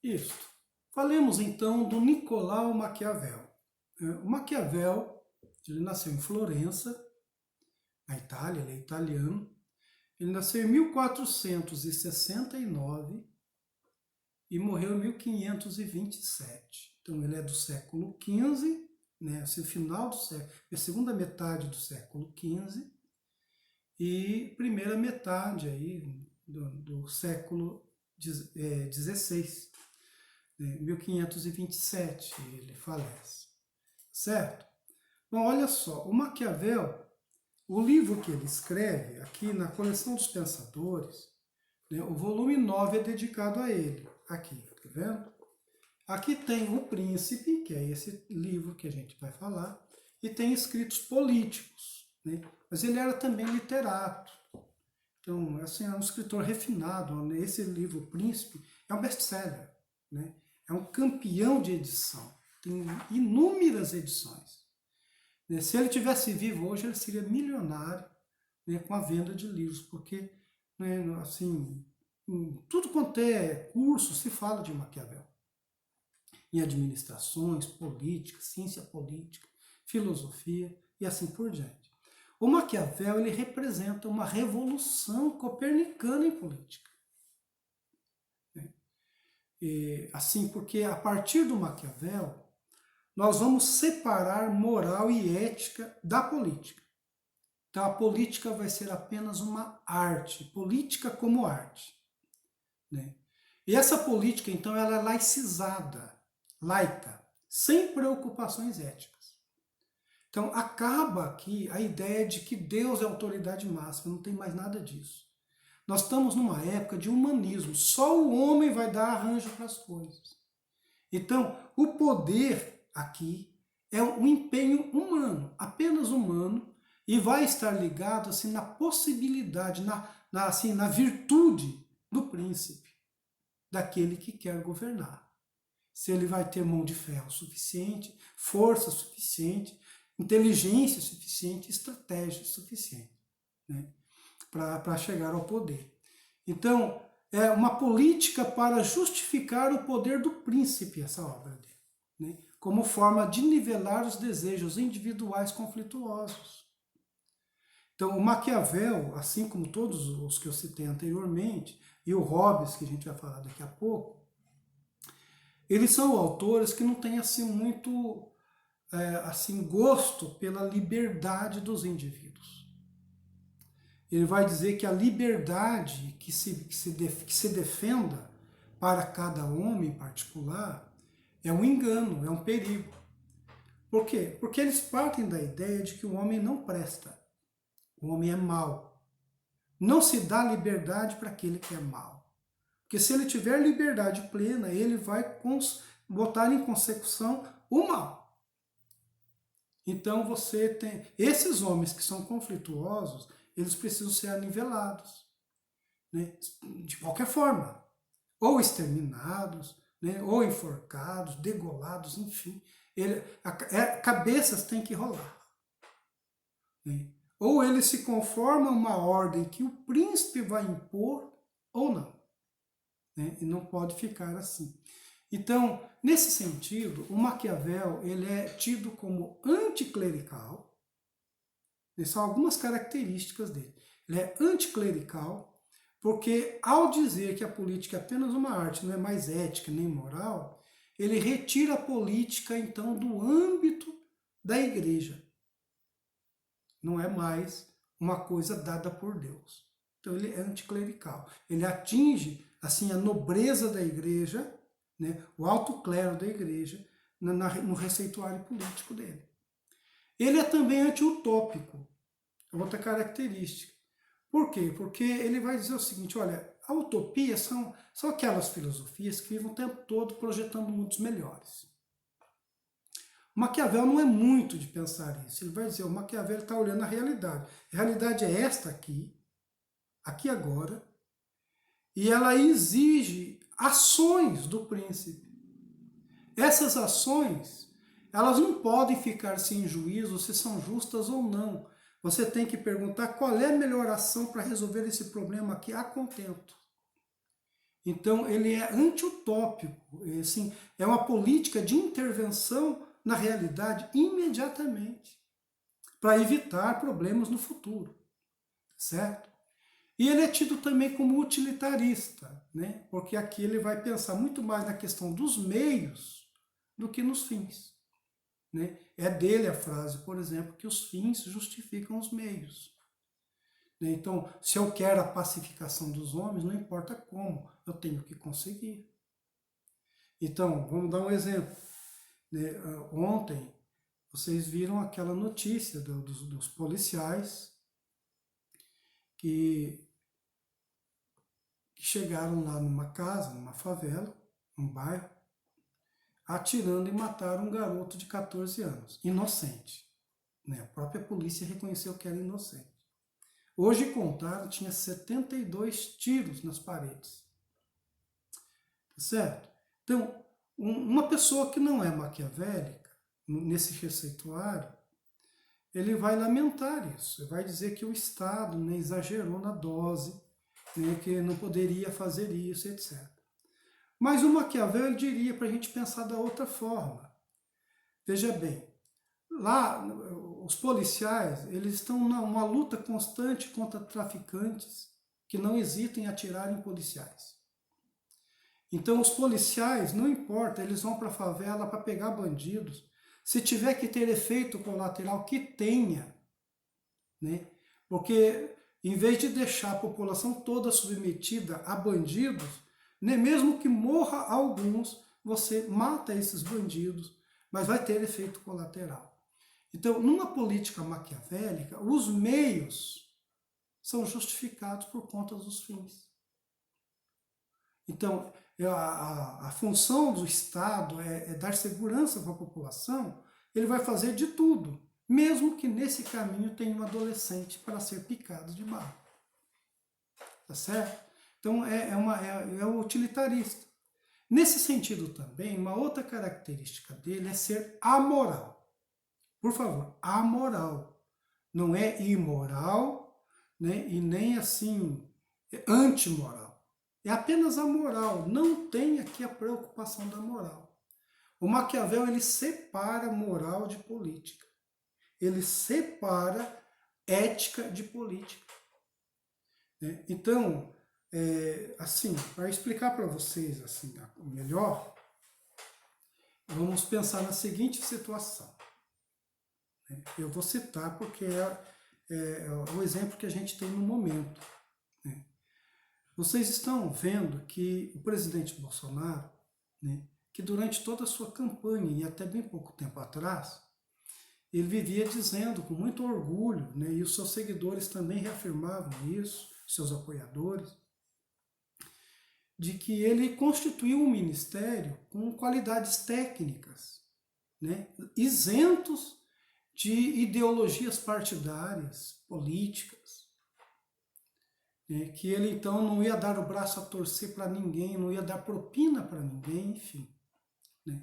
Isso. Falemos então do Nicolau Maquiavel. O Maquiavel, ele nasceu em Florença, na Itália, ele é italiano. Ele nasceu em 1469 e morreu em 1527. Então ele é do século XV, né, assim, final do século, a segunda metade do século XV e primeira metade aí do século XVI. 1527 ele falece, certo? Bom, olha só, o Maquiavel, o livro que ele escreve, aqui na Coleção dos Pensadores, né, o volume 9 é dedicado a ele, aqui, tá vendo? Aqui tem O Príncipe, que é esse livro que a gente vai falar, e tem escritos políticos, né? Mas ele era também literato. Então, assim, é um escritor refinado. Né? Esse livro, O Príncipe, é um best-seller, né? É um campeão de edição. Tem inúmeras edições. Né? Se ele tivesse vivo hoje, ele seria milionário, né, com a venda de livros, porque, né, assim, em tudo quanto é curso se fala de Maquiavel. Em administrações, política, ciência política, filosofia e assim por diante. O Maquiavel ele representa uma revolução copernicana em política. Assim, porque a partir do Maquiavel, nós vamos separar moral e ética da política. Então a política vai ser apenas uma arte, política como arte. Né? E essa política, então, ela é laicizada, laica, sem preocupações éticas. Então acaba aqui a ideia de que Deus é a autoridade máxima, não tem mais nada disso. Nós estamos numa época de humanismo, só o homem vai dar arranjo para as coisas. Então, o poder aqui é um empenho humano, apenas humano, e vai estar ligado assim na possibilidade, assim, na virtude do príncipe, daquele que quer governar. Se ele vai ter mão de ferro suficiente, força suficiente, inteligência suficiente, estratégia suficiente, né, para chegar ao poder. Então, é uma política para justificar o poder do príncipe, essa obra dele, né, como forma de nivelar os desejos individuais conflituosos. Então, o Maquiavel, assim como todos os que eu citei anteriormente, e o Hobbes, que a gente vai falar daqui a pouco, eles são autores que não têm assim muito assim gosto pela liberdade dos indivíduos. Ele vai dizer que a liberdade que se defenda para cada homem em particular é um engano, é um perigo. Por quê? Porque eles partem da ideia de que o homem não presta, o homem é mau. Não se dá liberdade para aquele que é mau. Porque se ele tiver liberdade plena, ele vai botar em consecução o mal. Então você tem esses homens que são conflituosos, eles precisam ser anivelados, né? De qualquer forma, ou exterminados, né? Ou enforcados, degolados, enfim, cabeças têm que rolar, né? Ou ele se conforma a uma ordem que o príncipe vai impor, ou não, né? E não pode ficar assim. Então, nesse sentido, o Maquiavel ele é tido como anticlerical. São algumas características dele. Ele é anticlerical, porque ao dizer que a política é apenas uma arte, não é mais ética nem moral, ele retira a política, então, do âmbito da igreja. Não é mais uma coisa dada por Deus. Então ele é anticlerical. Ele atinge, assim, a nobreza da igreja, né, o alto clero da igreja, no receituário político dele. Ele é também anti-utópico, outra característica. Por quê? Porque ele vai dizer o seguinte, olha, a utopia são aquelas filosofias que vivem o tempo todo projetando mundos melhores. O Maquiavel não é muito de pensar isso. Ele vai dizer, o Maquiavel está olhando a realidade. A realidade é esta aqui, aqui agora, e ela exige ações do príncipe. Essas ações, elas não podem ficar sem juízo se são justas ou não. Você tem que perguntar qual é a melhor ação para resolver esse problema aqui a contento. Então, ele é anti-utópico, assim, é uma política de intervenção na realidade imediatamente, para evitar problemas no futuro, certo? E ele é tido também como utilitarista, né? Porque aqui ele vai pensar muito mais na questão dos meios do que nos fins. Né? É dele a frase, por exemplo, que os fins justificam os meios. Né? Então, se eu quero a pacificação dos homens, não importa como, eu tenho que conseguir. Então, vamos dar um exemplo. Né? Ontem, vocês viram aquela notícia dos policiais que chegaram lá numa casa, numa favela, num bairro, atirando e mataram um garoto de 14 anos, inocente. Né? A própria polícia reconheceu que era inocente. Hoje contaram, tinha 72 tiros nas paredes. Tá certo? Então, uma pessoa que não é maquiavélica, nesse receituário, ele vai lamentar isso, vai dizer que o Estado, né, exagerou na dose, né, que não poderia fazer isso, etc. Mas o Maquiavel diria para a gente pensar da outra forma. Veja bem, lá os policiais, eles estão numa luta constante contra traficantes que não hesitam em atirar em policiais. Então os policiais, não importa, eles vão para a favela para pegar bandidos. Se tiver que ter efeito colateral, que tenha. Né? Porque em vez de deixar a população toda submetida a bandidos, né, mesmo que morra alguns, você mata esses bandidos, mas vai ter efeito colateral. Então, numa política maquiavélica, os meios são justificados por conta dos fins. Então, a função do Estado é dar segurança para a população, ele vai fazer de tudo, mesmo que nesse caminho tenha um adolescente para ser picado de bala. Tá certo? Então, é o utilitarista. Nesse sentido também, uma outra característica dele é ser amoral. Por favor, amoral. Não é imoral, né? E nem assim, antimoral. É apenas a moral, não tem aqui a preocupação da moral. O Maquiavel, ele separa moral de política. Ele separa ética de política. Né? Então, assim, para explicar para vocês assim melhor, vamos pensar na seguinte situação. Né? Eu vou citar porque é o exemplo que a gente tem no momento. Né? Vocês estão vendo que o presidente Bolsonaro, né, que durante toda a sua campanha, e até bem pouco tempo atrás, ele vivia dizendo com muito orgulho, né, e os seus seguidores também reafirmavam isso, seus apoiadores, de que ele constituiu um ministério com qualidades técnicas, né, isentos de ideologias partidárias, políticas, que ele então não ia dar o braço a torcer para ninguém, não ia dar propina para ninguém, enfim. Né?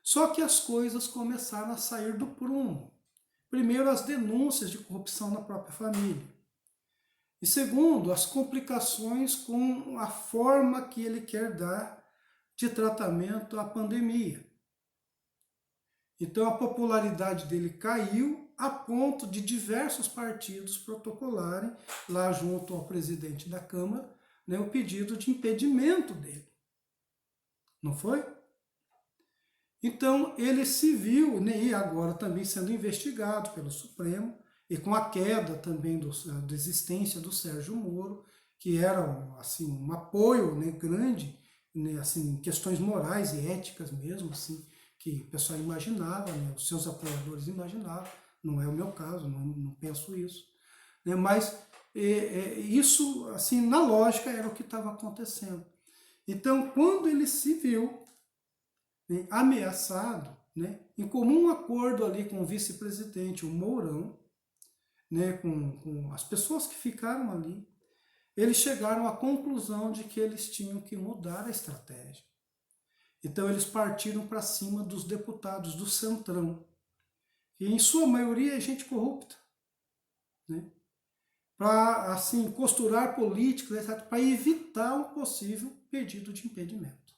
Só que as coisas começaram a sair do prumo. Primeiro, as denúncias de corrupção na própria família. E segundo, as complicações com a forma que ele quer dar de tratamento à pandemia. Então a popularidade dele caiu a ponto de diversos partidos protocolarem, lá junto ao presidente da Câmara, né, o pedido de impedimento dele. Não foi? Então ele se viu, né, e agora também sendo investigado pelo Supremo, e com a queda também da existência do Sérgio Moro, que era assim, um apoio, né, grande, né, assim, questões morais e éticas mesmo, assim, que o pessoal imaginava, né, os seus apoiadores imaginavam, não é o meu caso, não penso isso. Né, mas isso, assim, na lógica, era o que estava acontecendo. Então, quando ele se viu, né, ameaçado, né, em comum acordo ali com o vice-presidente, o Mourão, né, com as pessoas que ficaram ali, eles chegaram à conclusão de que eles tinham que mudar a estratégia. Então eles partiram para cima dos deputados do Centrão, que em sua maioria é gente corrupta. Né? para assim costurar políticas, para evitar um possível pedido de impedimento.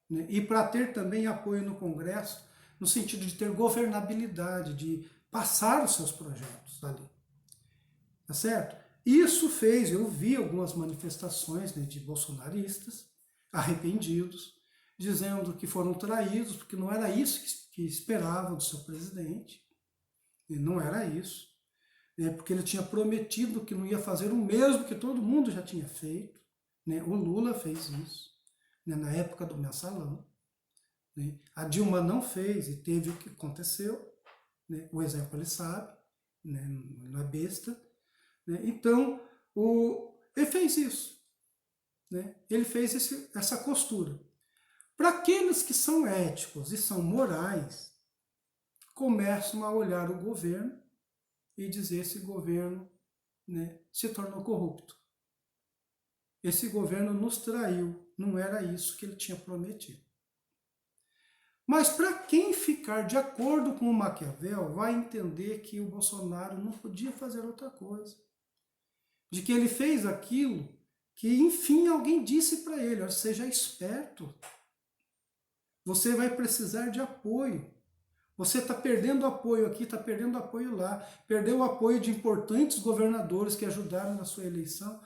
Né? E para ter também apoio no Congresso, no sentido de ter governabilidade, de passar os seus projetos ali. Tá certo? Isso fez, eu vi algumas manifestações, né, de bolsonaristas arrependidos, dizendo que foram traídos, porque não era isso que esperavam do seu presidente, e não era isso, né, porque ele tinha prometido que não ia fazer o mesmo que todo mundo já tinha feito, né, o Lula fez isso, né, na época do mensalão, né, a Dilma não fez e teve o que aconteceu, né, o exemplo ele sabe, né, não é besta, né, então ele fez isso, né, ele fez essa costura. Para aqueles que são éticos e são morais, começam a olhar o governo e dizer esse governo, né, se tornou corrupto. Esse governo nos traiu, não era isso que ele tinha prometido. Mas para quem ficar de acordo com o Maquiavel, vai entender que o Bolsonaro não podia fazer outra coisa. De que ele fez aquilo que, enfim, alguém disse para ele, seja esperto. Você vai precisar de apoio. Você está perdendo apoio aqui, está perdendo apoio lá. Perdeu o apoio de importantes governadores que ajudaram na sua eleição.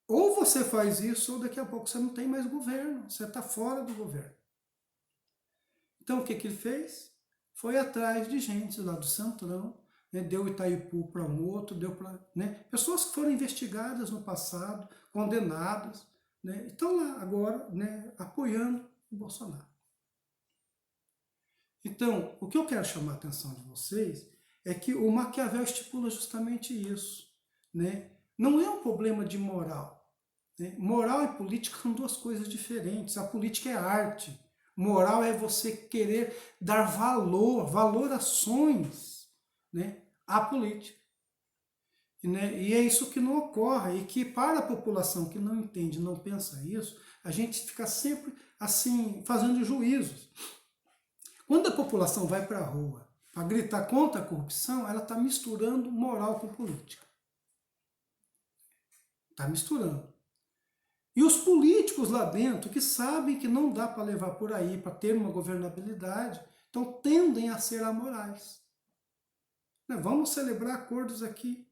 Ou você faz isso, ou daqui a pouco você não tem mais governo. Você está fora do governo. Então o que ele fez? Foi atrás de gente lá do Centrão, né, deu Itaipu para um outro, deu para, né, pessoas que foram investigadas no passado, condenadas, né, estão lá agora, né, apoiando o Bolsonaro. Então, o que eu quero chamar a atenção de vocês é que o Maquiavel estipula justamente isso. Né? Não é um problema de moral. Né? Moral e política são duas coisas diferentes. A política é arte. Moral é você querer dar valorações, né, à política. Né? E é isso que não ocorre. E que para a população que não entende, não pensa isso, a gente fica sempre assim, fazendo juízos. Quando a população vai para a rua para gritar contra a corrupção, ela está misturando moral com política. Está misturando. E os políticos lá dentro, que sabem que não dá para levar por aí, para ter uma governabilidade, então tendem a ser amorais. Vamos celebrar acordos aqui.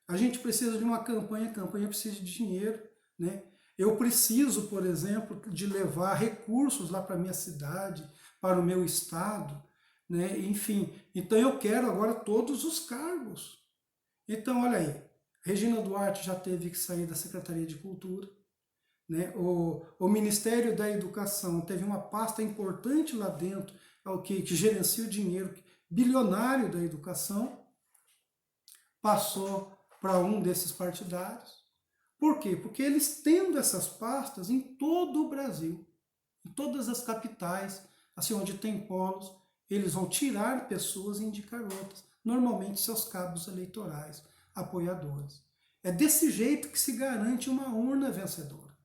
A gente precisa de uma campanha, a campanha precisa de dinheiro. Né? Eu preciso, por exemplo, de levar recursos lá para a minha cidade, para o meu estado, né? Enfim, então eu quero agora todos os cargos. Então, olha aí, Regina Duarte já teve que sair da Secretaria de Cultura, né? O Ministério da Educação teve uma pasta importante lá dentro, que gerencia o dinheiro bilionário da educação, passou para um desses partidários. Por quê? Porque eles tendo essas pastas em todo o Brasil, em todas as capitais, assim, onde tem polos, eles vão tirar pessoas e indicar outras, normalmente seus cabos eleitorais, apoiadores. É desse jeito que se garante uma urna vencedora,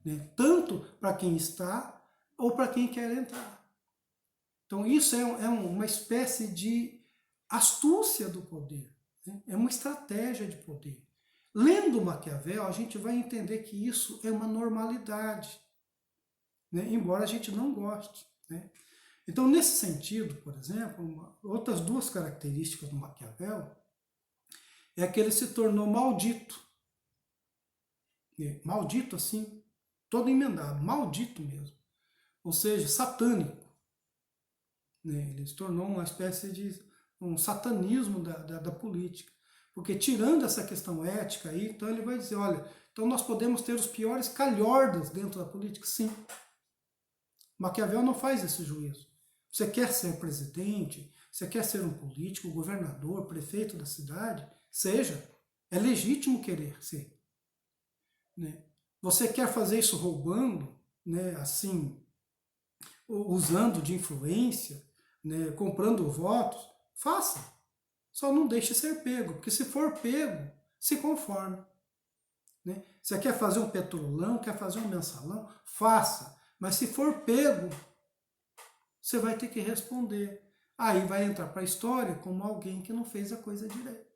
né? Tanto para quem está ou para quem quer entrar. Então isso é uma espécie de astúcia do poder, né? É uma estratégia de poder. Lendo Maquiavel, a gente vai entender que isso é uma normalidade, né? Embora a gente não goste. Né? Então, nesse sentido, por exemplo, outras duas características do Maquiavel é que ele se tornou maldito. Maldito assim, todo emendado, maldito mesmo. Ou seja, satânico. Né? Ele se tornou uma espécie de um satanismo da política. Porque tirando essa questão ética aí, então ele vai dizer, olha, então nós podemos ter os piores calhordas dentro da política? Sim. Maquiavel não faz esse juízo. Você quer ser presidente, você quer ser um político, governador, prefeito da cidade, seja, é legítimo querer ser. Né? Você quer fazer isso roubando, né, assim, usando de influência, né, comprando votos, faça. Só não deixe ser pego, porque se for pego, se conforme. Né? Você quer fazer um petrolão, quer fazer um mensalão, faça. Mas se for pego, você vai ter que responder. Aí vai entrar para a história como alguém que não fez a coisa direito.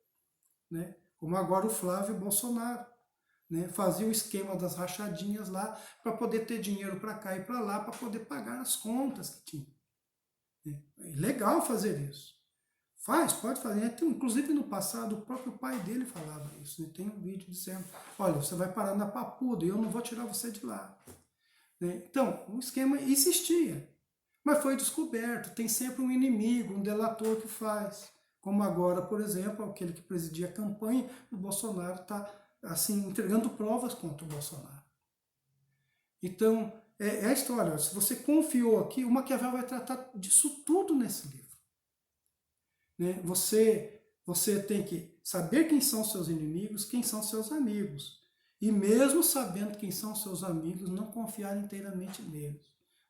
Né? como agora o Flávio Bolsonaro, né? Fazia o esquema das rachadinhas lá para poder ter dinheiro para cá e para lá, para poder pagar as contas que tinha. Né? É legal fazer isso. Faz, pode fazer. Inclusive no passado, o próprio pai dele falava isso. Né? Tem um vídeo dizendo, olha, você vai parar na Papuda e eu não vou tirar você de lá. Né? Então, o esquema existia. Mas foi descoberto, tem sempre um inimigo, um delator que faz. Como agora, por exemplo, aquele que presidia a campanha, o Bolsonaro está assim, entregando provas contra o Bolsonaro. Então, é a história. Se você confiou aqui, o Maquiavel vai tratar disso tudo nesse livro. Né? Você tem que saber quem são seus inimigos, quem são seus amigos. E mesmo sabendo quem são seus amigos, não confiar inteiramente neles.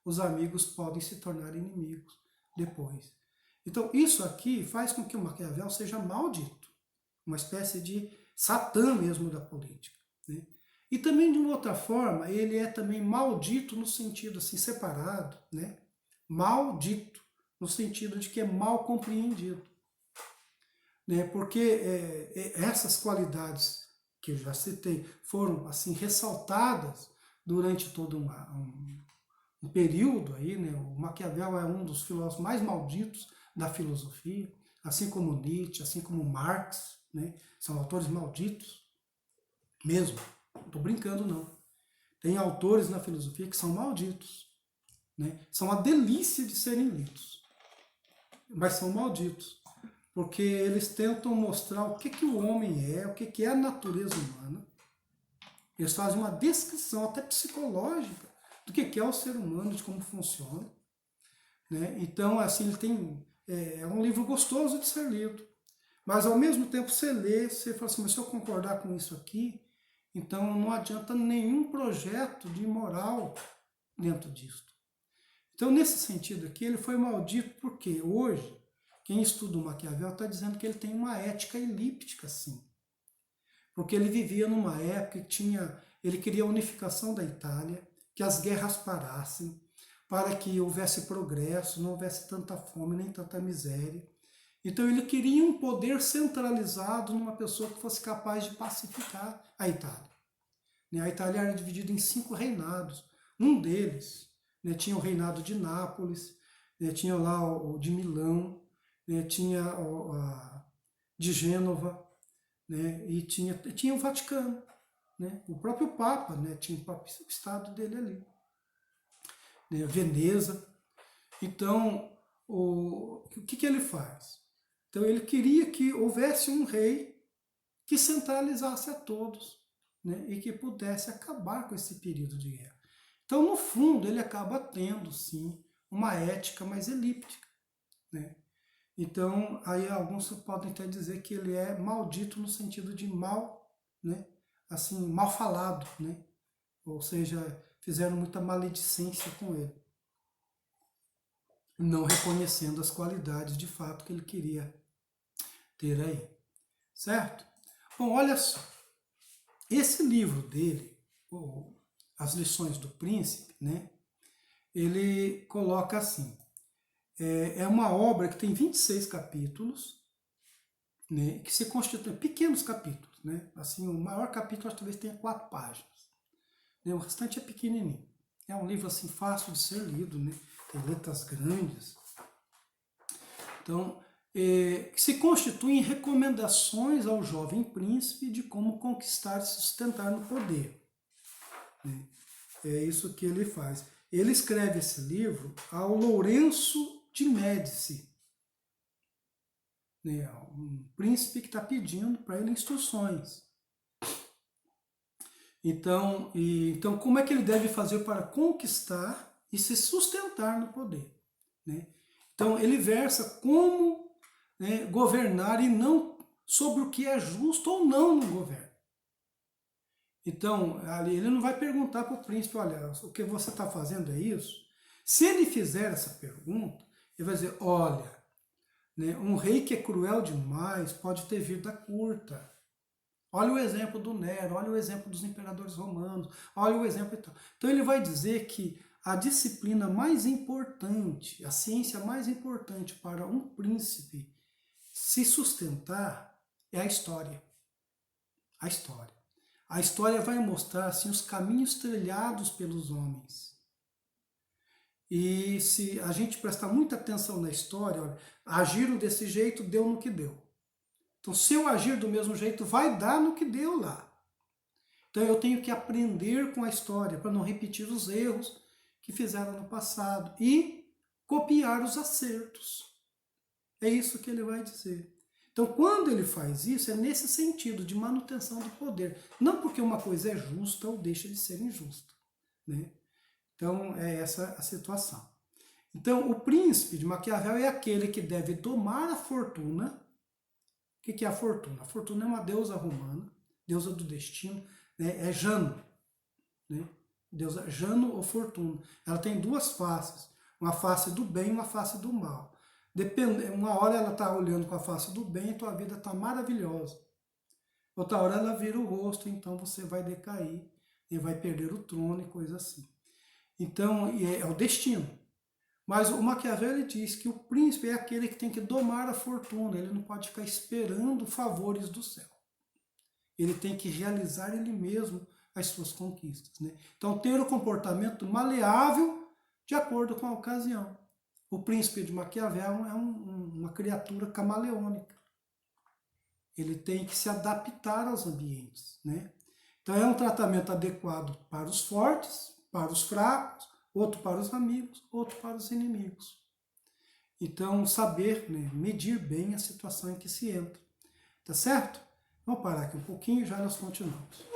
Os amigos podem se tornar inimigos depois. Então, isso aqui faz com que o Maquiavel seja maldito, uma espécie de Satã mesmo da política. Né? E também, de uma outra forma, ele é também maldito no sentido assim, separado, né? Maldito, no sentido de que é mal compreendido. Né? Porque essas qualidades que eu já citei foram assim ressaltadas durante todo um período aí, né? O Maquiavel é um dos filósofos mais malditos da filosofia, assim como Nietzsche, assim como Marx, né? São autores malditos mesmo. Não estou brincando não. Tem autores na filosofia que são malditos, né? São a delícia de serem lidos, mas são malditos, porque eles tentam mostrar o que o homem é, o que é a natureza humana. Eles fazem uma descrição até psicológica do que é o ser humano, de como funciona. Né? Então, assim, ele tem, é um livro gostoso de ser lido. Mas, ao mesmo tempo, você lê, você fala assim, mas se eu concordar com isso aqui, então não adianta nenhum projeto de moral dentro disso. Então, nesse sentido aqui, ele foi maldito porque hoje, quem estuda o Maquiavel está dizendo que ele tem uma ética elíptica, sim. Porque ele vivia numa época que ele queria a unificação da Itália, que as guerras parassem, para que houvesse progresso, não houvesse tanta fome nem tanta miséria. Então ele queria um poder centralizado numa pessoa que fosse capaz de pacificar a Itália. A Itália era dividida em 5 reinados. Um deles tinha o reinado de Nápoles, tinha lá o de Milão, tinha o de Gênova, e tinha o Vaticano. O próprio Papa tinha o Estado dele ali. Veneza. Então, o que ele faz? Então, ele queria que houvesse um rei que centralizasse a todos, e que pudesse acabar com esse período de guerra. Então, no fundo, ele acaba tendo, sim, uma ética mais elíptica. Então, aí alguns podem até dizer que ele é maldito no sentido de mal, assim, mal falado, ou seja, fizeram muita maledicência com ele, não reconhecendo as qualidades de fato que ele queria ter aí, certo? Bom, olha só, esse livro dele, As Lições do Príncipe, ele coloca assim, é uma obra que tem 26 capítulos, que se constituem pequenos capítulos, assim, o maior capítulo talvez tenha 4 páginas, o restante é pequenininho. É um livro assim fácil de ser lido, tem letras grandes. Então, se constituem recomendações ao jovem príncipe de como conquistar e se sustentar no poder. É isso que ele faz. Ele escreve esse livro ao Lourenço de Médici, um príncipe que está pedindo para ele instruções. Então, como é que ele deve fazer para conquistar e se sustentar no poder? Então, ele versa como governar e não sobre o que é justo ou não no governo. Então, ali ele não vai perguntar para o príncipe, olha, o que você está fazendo é isso? Se ele fizer essa pergunta, ele vai dizer, olha, um rei que é cruel demais pode ter vida curta. Olha o exemplo do Nero, olha o exemplo dos imperadores romanos, olha o exemplo e tal. Então ele vai dizer que a disciplina mais importante, a ciência mais importante para um príncipe se sustentar é a história. A história. A história vai mostrar assim, os caminhos trilhados pelos homens. E se a gente prestar muita atenção na história, olha, agiram desse jeito, deu no que deu. Então, se eu agir do mesmo jeito, vai dar no que deu lá. Então, eu tenho que aprender com a história para não repetir os erros que fizeram no passado e copiar os acertos. É isso que ele vai dizer. Então, quando ele faz isso, é nesse sentido de manutenção do poder. Não porque uma coisa é justa ou deixa de ser injusta, né? Então, é essa a situação. Então, o príncipe de Maquiavel é aquele que deve domar a fortuna. O que é a fortuna? A fortuna é uma deusa romana, deusa do destino, né? É Jano, né? Deusa Jano ou Fortuna. Ela tem duas faces, uma face do bem e uma face do mal. Uma hora ela está olhando com a face do bem e tua vida está maravilhosa. Outra hora ela vira o rosto, então você vai decair e vai perder o trono e coisa assim. Então, é o destino. Mas o Maquiavel diz que o príncipe é aquele que tem que domar a fortuna, ele não pode ficar esperando favores do céu. Ele tem que realizar ele mesmo as suas conquistas, né? Então, ter o comportamento maleável de acordo com a ocasião. O príncipe de Maquiavel é uma criatura camaleônica. Ele tem que se adaptar aos ambientes, né? Então, é um tratamento adequado para os fortes, para os fracos, outro para os amigos, outro para os inimigos. Então, saber, né, medir bem a situação em que se entra. Tá certo? Vamos parar aqui um pouquinho e já nós continuamos.